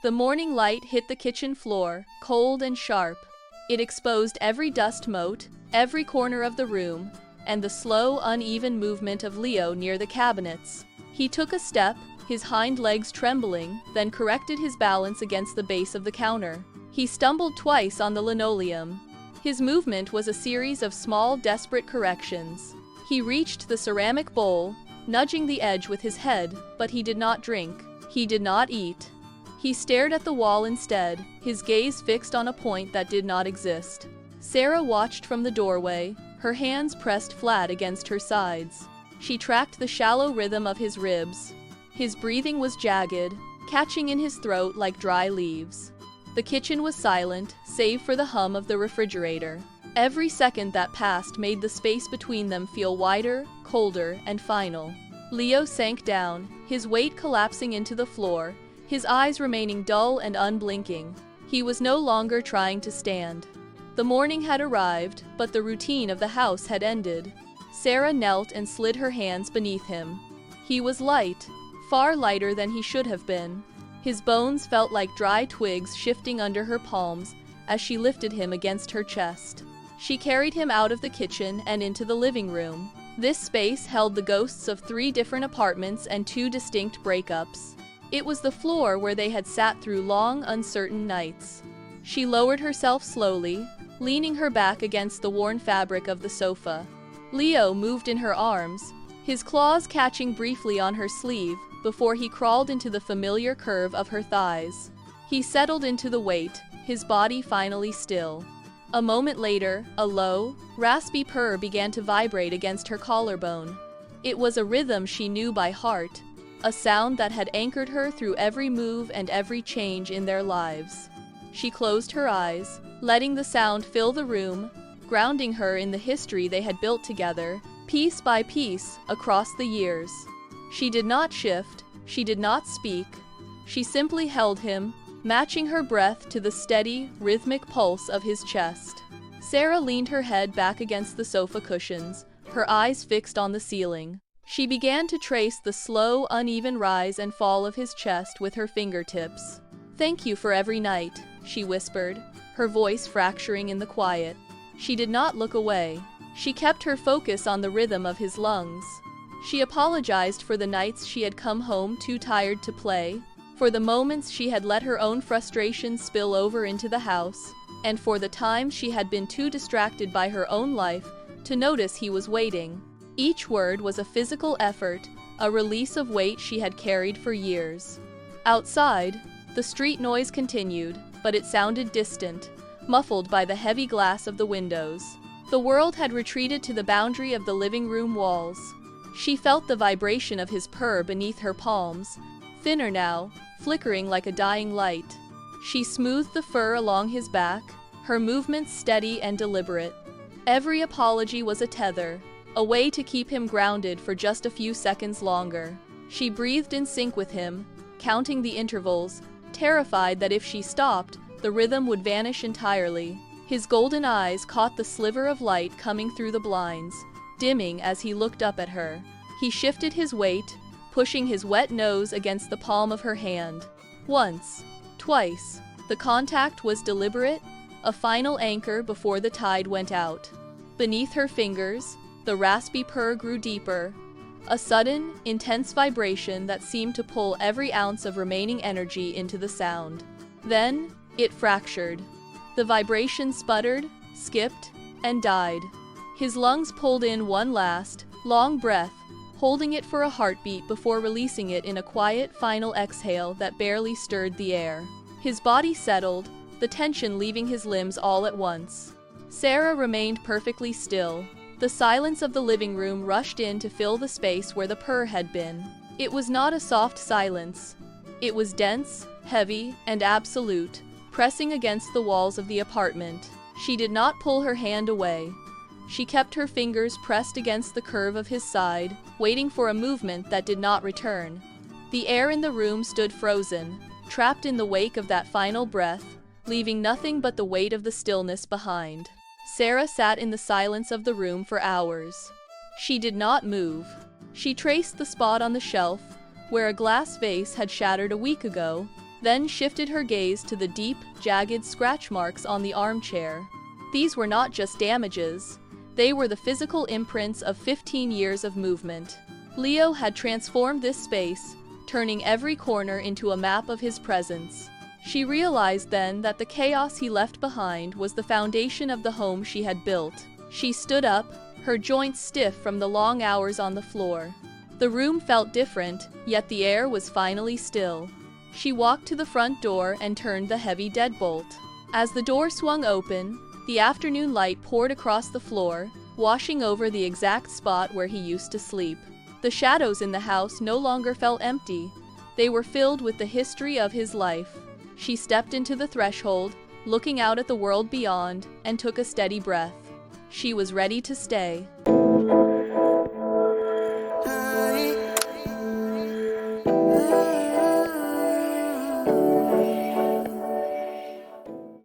The morning light hit the kitchen floor, cold and sharp. It exposed every dust mote, every corner of the room, and the slow, uneven movement of Leo near the cabinets. He took a step, his hind legs trembling, then corrected his balance against the base of the counter. He stumbled twice on the linoleum. His movement was a series of small, desperate corrections. He reached the ceramic bowl, nudging the edge with his head, but he did not drink. He did not eat. He stared at the wall instead, his gaze fixed on a point that did not exist. Sarah watched from the doorway, her hands pressed flat against her sides. She tracked the shallow rhythm of his ribs. His breathing was jagged, catching in his throat like dry leaves. The kitchen was silent, save for the hum of the refrigerator. Every second that passed made the space between them feel wider, colder, and final. Leo sank down, his weight collapsing into the floor, his eyes remaining dull and unblinking. He was no longer trying to stand. The morning had arrived, but the routine of the house had ended. Sarah knelt and slid her hands beneath him. He was light, far lighter than he should have been. His bones felt like dry twigs shifting under her palms as she lifted him against her chest. She carried him out of the kitchen and into the living room. This space held the ghosts of 3 different apartments and 2 distinct breakups. It was the floor where they had sat through long, uncertain nights. She lowered herself slowly, leaning her back against the worn fabric of the sofa. Leo moved in her arms, his claws catching briefly on her sleeve before he crawled into the familiar curve of her thighs. He settled into the weight, his body finally still. A moment later, a low, raspy purr began to vibrate against her collarbone. It was a rhythm she knew by heart, a sound that had anchored her through every move and every change in their lives. She closed her eyes, letting the sound fill the room, grounding her in the history they had built together, piece by piece, across the years. She did not shift, she did not speak. She simply held him, matching her breath to the steady, rhythmic pulse of his chest. Sarah leaned her head back against the sofa cushions, her eyes fixed on the ceiling. She began to trace the slow, uneven rise and fall of his chest with her fingertips. "Thank you for every night," she whispered, her voice fracturing in the quiet. She did not look away. She kept her focus on the rhythm of his lungs. She apologized for the nights she had come home too tired to play, for the moments she had let her own frustrations spill over into the house, and for the times she had been too distracted by her own life to notice he was waiting. Each word was a physical effort, a release of weight she had carried for years. Outside, the street noise continued, but it sounded distant, muffled by the heavy glass of the windows. The world had retreated to the boundary of the living room walls. She felt the vibration of his purr beneath her palms, thinner now, flickering like a dying light. She smoothed the fur along his back, her movements steady and deliberate. Every apology was a tether, a way to keep him grounded for just a few seconds longer. She breathed in sync with him, counting the intervals, terrified that if she stopped, the rhythm would vanish entirely. His golden eyes caught the sliver of light coming through the blinds, dimming as he looked up at her. He shifted his weight, pushing his wet nose against the palm of her hand. Once, twice. The contact was deliberate, a final anchor before the tide went out. Beneath her fingers, the raspy purr grew deeper, a sudden, intense vibration that seemed to pull every ounce of remaining energy into the sound. Then, it fractured. The vibration sputtered, skipped, and died. His lungs pulled in one last, long breath, holding it for a heartbeat before releasing it in a quiet, final exhale that barely stirred the air. His body settled, the tension leaving his limbs all at once. Sarah remained perfectly still. The silence of the living room rushed in to fill the space where the purr had been. It was not a soft silence. It was dense, heavy, and absolute, pressing against the walls of the apartment. She did not pull her hand away. She kept her fingers pressed against the curve of his side, waiting for a movement that did not return. The air in the room stood frozen, trapped in the wake of that final breath, leaving nothing but the weight of the stillness behind. Sarah sat in the silence of the room for hours. She did not move. She traced the spot on the shelf, where a glass vase had shattered a week ago, then shifted her gaze to the deep, jagged scratch marks on the armchair. These were not just damages. They were the physical imprints of 15 years of movement. Leo had transformed this space, turning every corner into a map of his presence. She realized then that the chaos he left behind was the foundation of the home she had built. She stood up, her joints stiff from the long hours on the floor. The room felt different, yet the air was finally still. She walked to the front door and turned the heavy deadbolt. As the door swung open, the afternoon light poured across the floor, washing over the exact spot where he used to sleep. The shadows in the house no longer felt empty. They were filled with the history of his life. She stepped into the threshold, looking out at the world beyond, and took a steady breath. She was ready to stay.